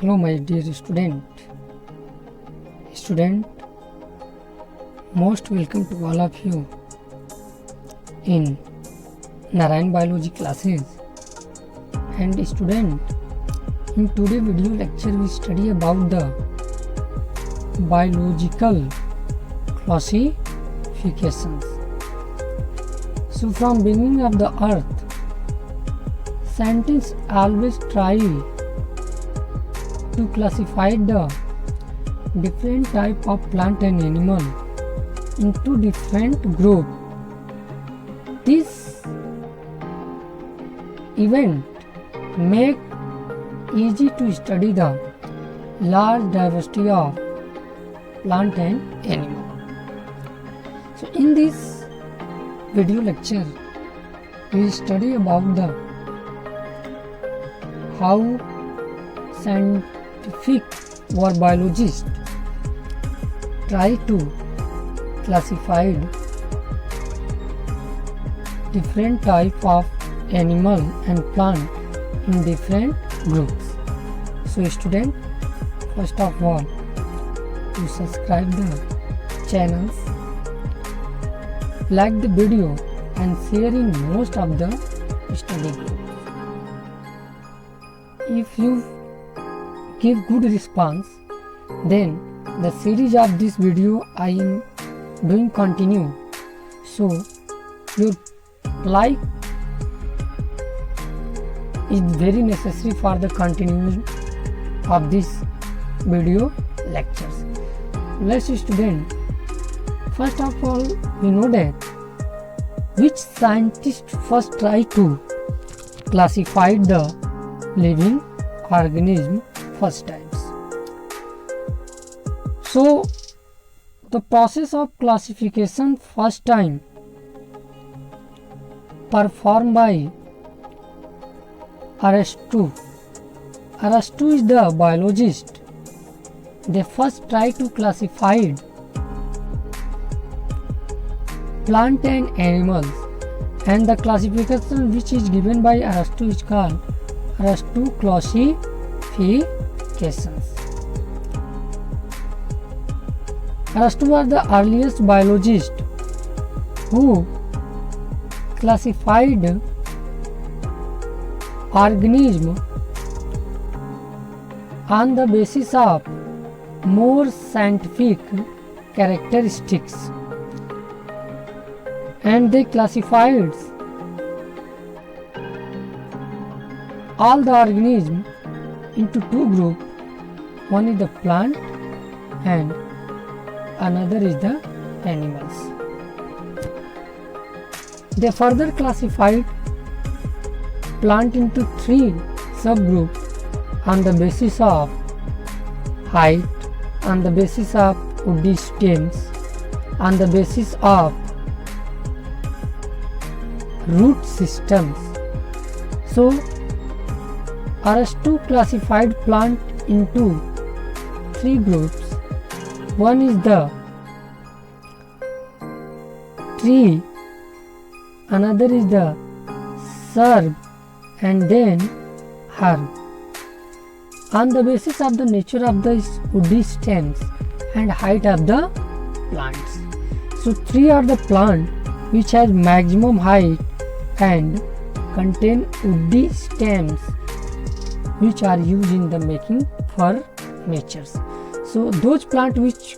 Hello my dear student, most welcome to all of you in Narayan biology classes. And student, in today video lecture we study about the biological classifications. So from beginning of the earth, scientists always try to classify the different type of plant and animal into different group. This event make easy to study the large diversity of plant and animal. So in this video lecture we study about the how scientific or biologists try to classify different type of animal and plant in different groups. So student, first of all, to subscribe the channels, like the video and share in most of the study groups. If you give good response, then the series of this video I am doing continue. So your like is very necessary for the continuation of this video lectures. Let's student, first of all we know that which scientist first try to classify the living organism first times. So the process of classification first time performed by Aristotle. Aristotle is the biologist. They first try to classify plant and animals, and the classification which is given by Aristotle is called Aristotle classifications. Aristotle was the earliest biologist who classified organisms on the basis of more scientific characteristics, and they classified all the organisms into two groups. One is the plant and another is the animals. They further classified plant into three subgroups on the basis of height, on the basis of woody stems, on the basis of root systems. So Aristotle classified plant into three groups. One is the tree, another is the shrub, and then herb, on the basis of the nature of the woody stems and height of the plants. So three are the plant which has maximum height and contain woody stems which are used in the making furnitures. So those plants which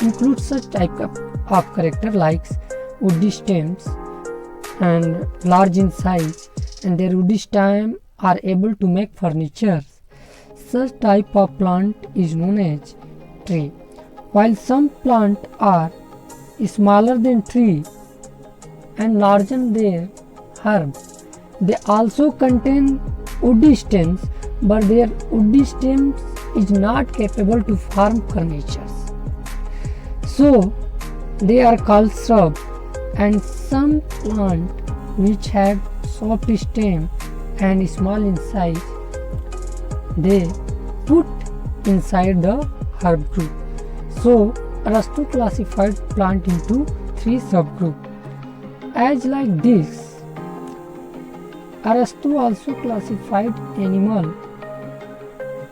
include such type of character like woody stems and large in size, and their woody stem are able to make furniture, such type of plant is known as tree. While some plants are smaller than tree and larger than herb, they also contain woody stems, but their woody stems is not capable to form furniture. So they are called shrub. And some plant which have soft stem and small in size, they put inside the herb group. So Aristotle classified plant into three subgroups. As like this, Aristotle also classified animal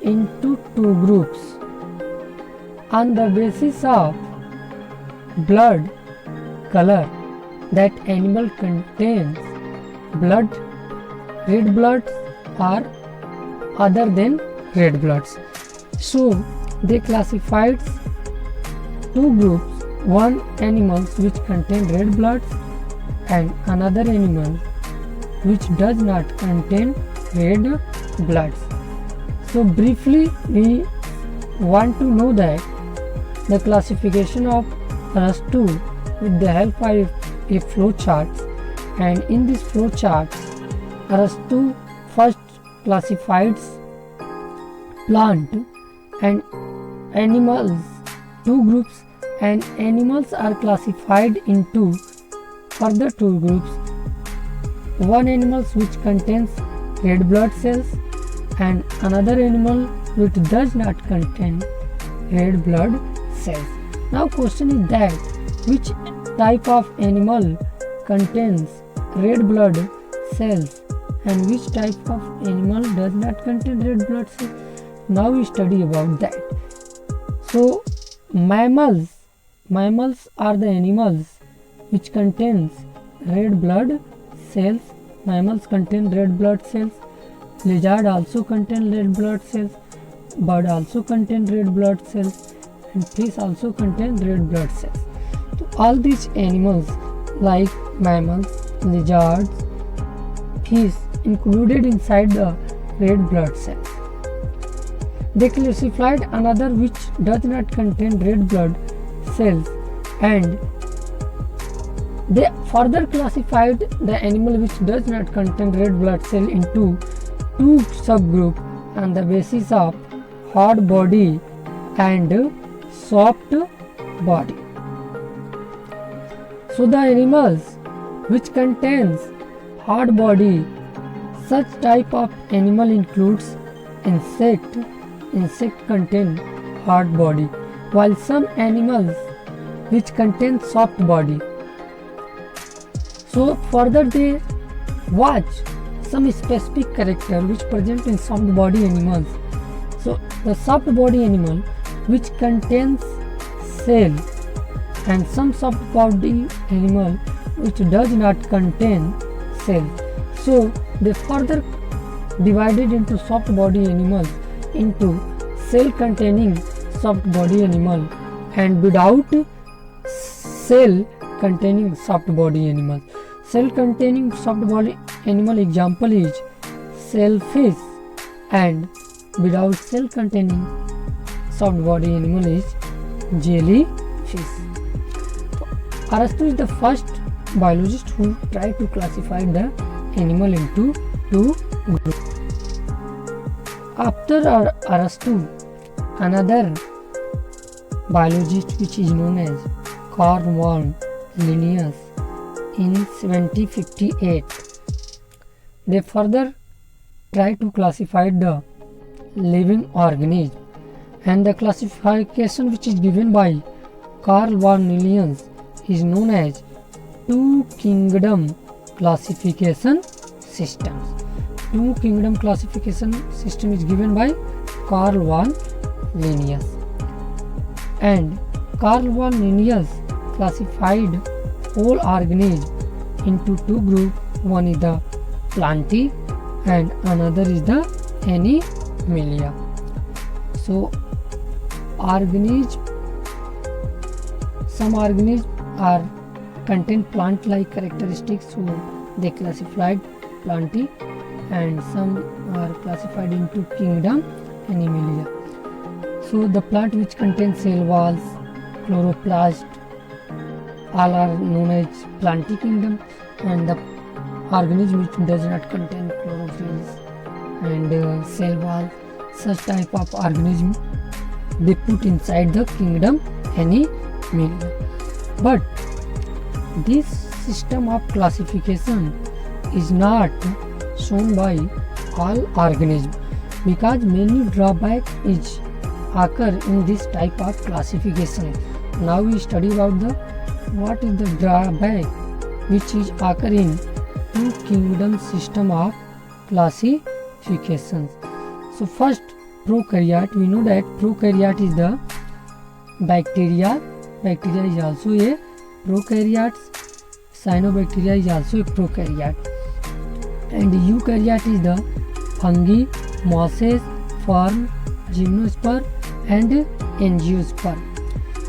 into two groups on the basis of blood color. That animal contains blood, red bloods or other than red bloods. So they classified two groups, one animals which contain red bloods and another animal which does not contain red bloods. So briefly we want to know that the classification of RUS2 with the help of a flow chart, and in this flow chart RUS2 first classifies plant and animals, two groups, and animals are classified into further two groups, one animals which contains red blood cells and another animal which does not contain red blood cells. Now question is that which type of animal contains red blood cells and which type of animal does not contain red blood cells. Now we study about that. So mammals are the animals which contains red blood cells. Mammals contain red blood cells. Lizard also contain red blood cells. Bird also contain red blood cells, and fish also contain red blood cells. So all these animals like mammals, lizards, fish included inside the red blood cells. They classified another which does not contain red blood cells, and they further classified the animal which does not contain red blood cell into two subgroups on the basis of hard body and soft body. So the animals which contains hard body, such type of animal includes insect contain hard body, while some animals which contain soft body. So further they watch some specific character which present in soft body animals. So the soft body animal which contains cell, and some soft body animal which does not contain cell. So they further divided into soft body animals into cell containing soft body animal and without cell containing soft body animal. Cell containing soft body animal example is shellfish, and without cell containing soft body animal is jellyfish. Arastu is the first biologist who tried to classify the animal into two groups. After Arastu, another biologist which is known as Carl von Linnaeus in 1758, they further tried to classify the living organism, and the classification which is given by Carl von Linnaeus is known as two kingdom classification systems. Two kingdom classification system is given by Carl von Linnaeus, and Carl von Linnaeus classified all organisms into two groups. One is the plantae and another is the animalia. So some organisms are contain plant-like characteristics, so they classified plantae, and some are classified into kingdom animalia. So the plant which contains cell walls, chloroplast, all are known as plantae kingdom, and the organism which does not contain chlorophyll and cell wall, such type of organism they put inside the kingdom animalia. But this system of classification is not shown by all organisms because many drawbacks is occur in this type of classification. Now we study about what is the drawback which is occur in two kingdom system of classifications. So first prokaryote, we know that prokaryote is the bacteria. Bacteria is also a prokaryote. Cyanobacteria is also a prokaryote. And eukaryote is the fungi, mosses, fern, gymnosperm and angiosperm.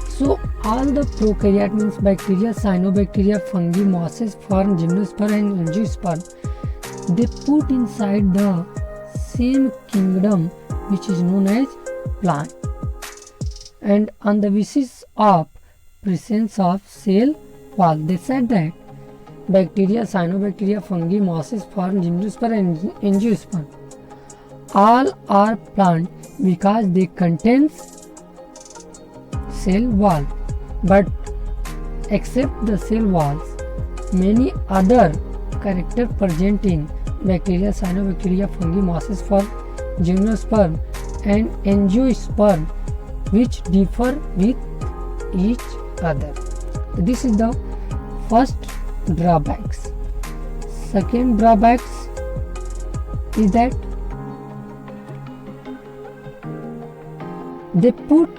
So all the prokaryote means bacteria, cyanobacteria, fungi, mosses, fern, gymnosperm and angiosperm, they put inside the same kingdom which is known as plant. And on the basis of presence of cell wall, they said that bacteria, cyanobacteria, fungi, mosses, fern, gymnosperm and angiosperm all are plant because they contain cell wall. But except the cell walls, many other characters present in bacteria, cyanobacteria, fungi, mosses, fern, gymnosperm and angiosperm which differ with each other. This is the first drawbacks. Second drawbacks is that they put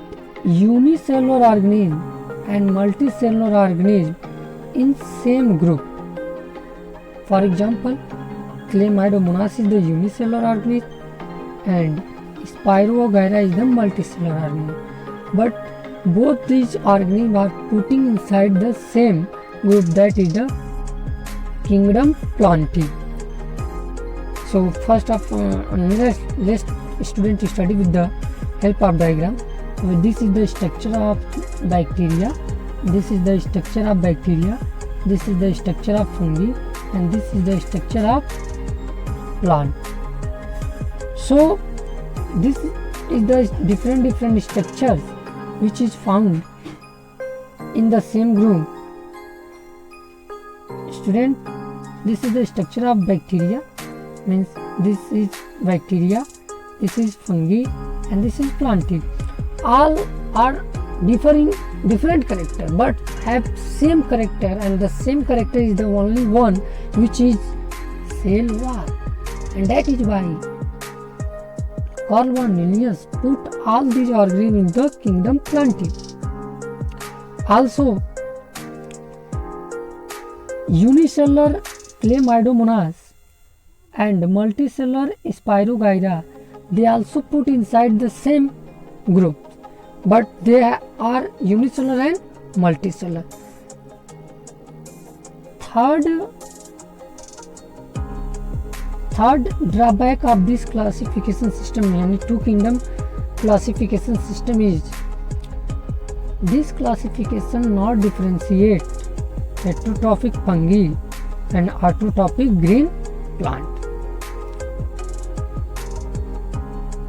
unicellular organism and multicellular organism in same group. For example, Chlamydomonas is the unicellular organism and Spirogyra is the multicellular organism. But both these organisms are putting inside the same group, that is the kingdom Plantae. So first of let's student study with the help of diagram. So this is the structure of bacteria, this is the structure of bacteria, this is the structure of fungi and this is the structure of plant. So this is the different structures which is found in the same group. Student, this is the structure of bacteria, means this is bacteria, this is fungi and this is Plantae. All are different character but have same character, and the same character is the only one which is cell wall, and that is why Carl von Linnaeus put all these organisms in the kingdom Plantae. Also, unicellular Chlamydomonas and multicellular Spirogyra, they also put inside the same group, but they are unicellular and multicellular. Third drawback of this classification system, yani two kingdom classification system, is this classification not differentiate heterotrophic fungi and autotrophic green plant.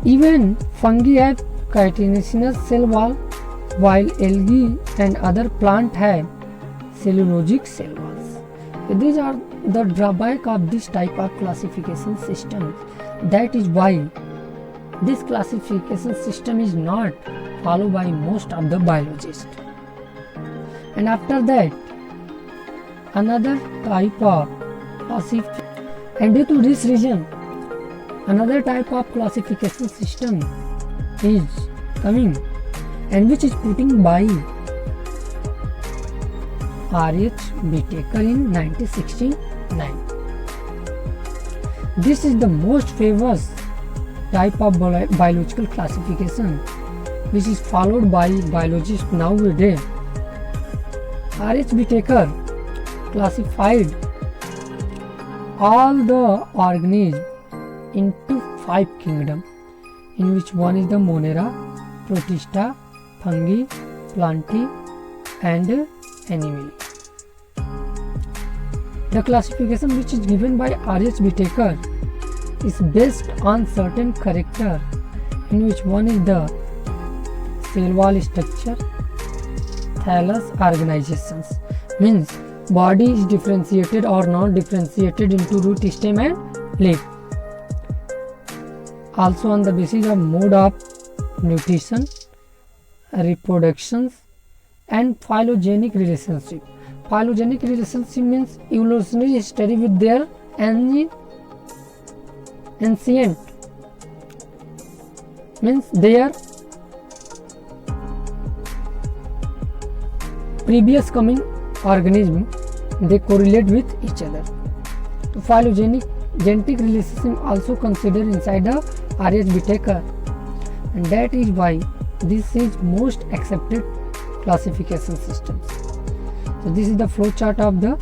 Even fungi have chitinous cell wall, while algae and other plants have cellulosic cell walls. These are the drawback of this type of classification system. That is why this classification system is not followed by most of the biologists. And after that, another type of classification, and due to this reason, another type of classification system is coming, and which is putting by R.H. Whitaker in 1969. This is the most famous type of biological classification which is followed by biologists nowadays. R.H. Whitaker classified all the organisms into 5 kingdoms, in which one is the Monera, Protista, Fungi, Plantae and Animalia. The classification which is given by R.H. Whitaker is based on certain character, in which one is the cell wall structure, thallus organizations, means body is differentiated or not differentiated into root, stem and leaf. Also on the basis of mode of nutrition, reproduction and phylogenetic relationship. Phylogenetic relationship means evolutionary history with their ancient means their previous coming organism, they correlate with each other. So phylogenetic genetic relationship also considered inside the R.H. Whittaker, and that is why this is most accepted classification systems. So this is the flow chart of the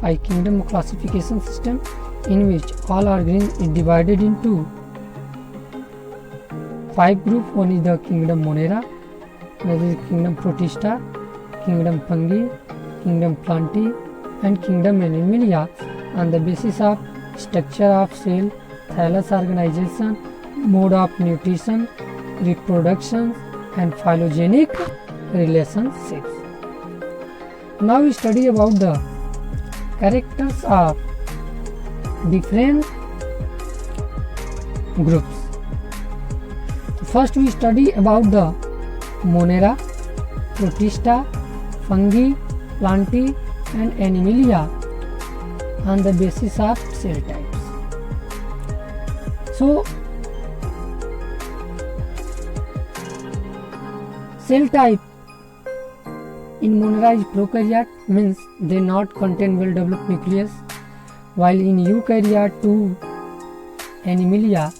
5 kingdom classification system, in which all organisms is divided into 5 groups. One is the kingdom Monera, another is kingdom Protista, kingdom Fungi, kingdom Plantae, and kingdom Animalia, on the basis of structure of cell, thallus organization, mode of nutrition, reproduction, and phylogenetic relationships. Now we study about the characters of different groups. First we study about the Monera, Protista, Fungi, Plantae, and Animalia on the basis of cell types. So cell type in Monera is prokaryote, means they not contain well developed nucleus, while in eukaryote to Animalia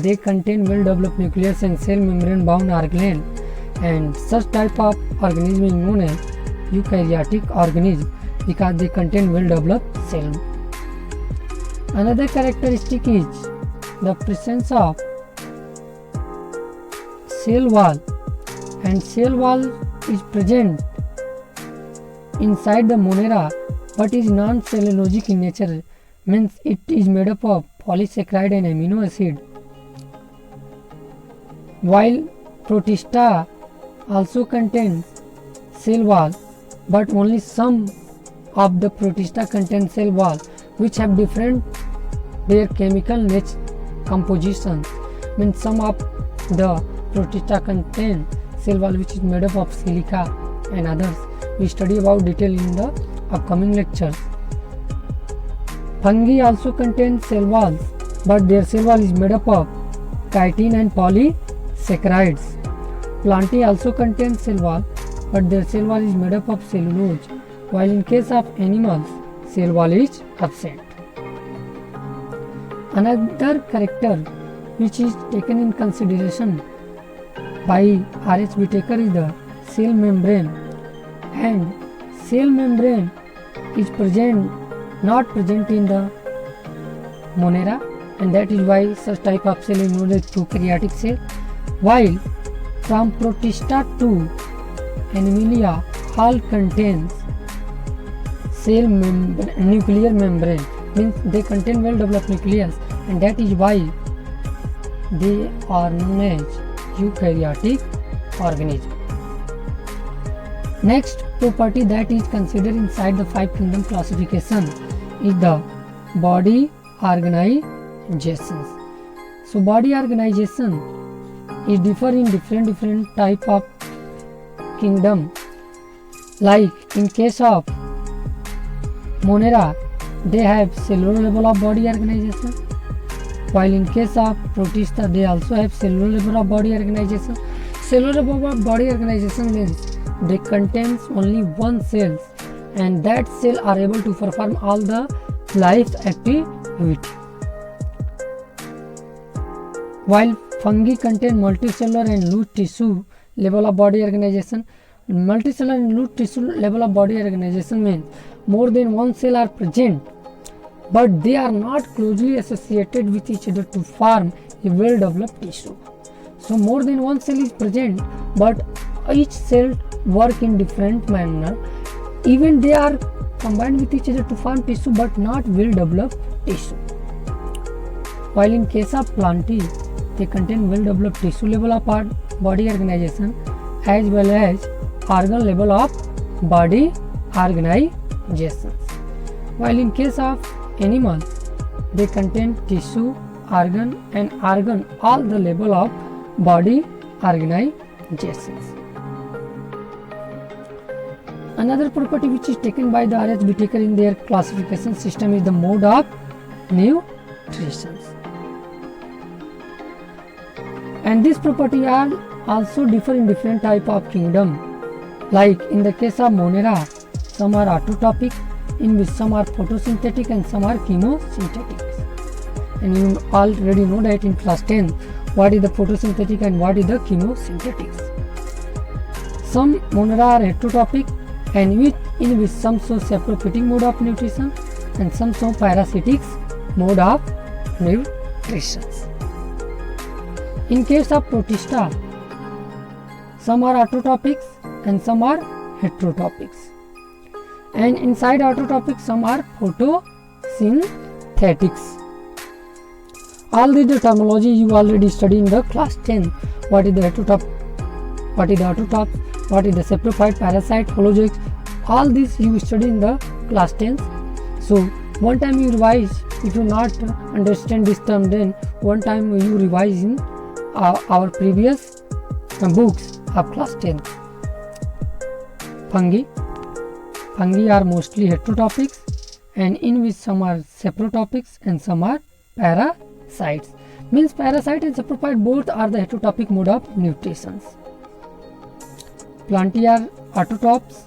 they contain well developed nucleus and cell membrane bound organelle, and such type of organism is known as eukaryotic organism because they contain well developed cell. Another characteristic is the presence of cell wall, and cell wall is present inside the Monera but is non-cellulosic in nature, means it is made up of polysaccharide and amino acid, while Protista also contains cell wall, but only some of the Protista contain cell wall which have different their chemical composition, means some of the Protista contain cell wall which is made up of silica and others. We study about detail in the upcoming lectures. Fungi also contain cell walls, but their cell wall is made up of chitin and polysaccharides. Plantae also contain cell wall, but their cell wall is made up of cellulose, while in case of animals, cell wall is absent. Another character which is taken in consideration by R.H. Whittaker is the cell membrane, and cell membrane is not present in the Monera, and that is why such type of cell is known as prokaryotic cell, while from Protista to Animalia all contains cell nuclear membrane, means they contain well developed nucleus, and that is why they are known as eukaryotic organism. Next property that is considered inside the 5 kingdom classification is the body organizations. So body organization is differ in different type of kingdom. Like in case of Monera, they have cellular level of body organization, while in case of Protista they also have cellular level of body organization. Cellular level of body organization means they contains only one cell, and that cell are able to perform all the life activity, while fungi contain multicellular and loose tissue level of body organization. Multicellular and loose tissue level of body organization means more than one cell are present, but they are not closely associated with each other to form a well developed tissue. So more than one cell is present, but each cell work in different manner. Even they are combined with each other to form tissue, but not well developed tissue. While in case of Plantae, they contain well developed tissue level of body organization as well as organ level of body organizations. While in case of animals, they contain tissue, organ and organ all the level of body organizations. Another property which is taken by the R.H. Whittaker in their classification system is the mode of nutrition. And this property are also differ in different type of kingdom. Like in the case of Monera, some are autotropic, in which some are photosynthetic and some are chemosynthetic. And you already know that in class 10 what is the photosynthetic and what is the chemosynthetics. Some Monera are heterotropic and in which some show saprophytic mode of nutrition and some show parasitic mode of nutrition. In case of Protista, some are autotropics and some are heterotropics. And inside autotropics, some are photosynthetics. All the terminology you already studied in the class 10. What is the heterotop? What is the autotop? What is the saprophyte, parasite, holozoic? All this you study in the class 10. So one time you revise. If you not understand this term, then one time you revise in our previous books of class 10. Fungi are mostly heterotropics and in which some are saprotropics and some are parasites. Means parasite and saprophyte both are the heterotropic mode of nutritions. Plantae are autotrophs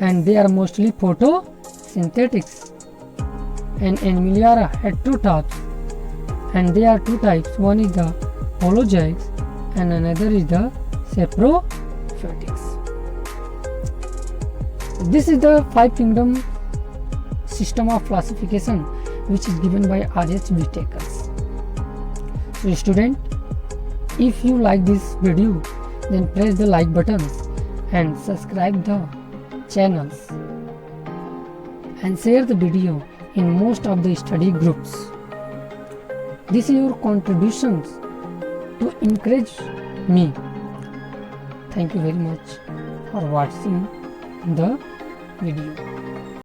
and they are mostly photosynthetics. And Animalia are heterotrophs and they are two types. One is the holozoics and another is the saprophytics. This is the 5 kingdom system of classification which is given by R.H. Whitakers. So student, if you like this video, then press the like buttons and subscribe the channels and share the video in most of the study groups. This is your contributions to encourage me. Thank you very much for watching the video.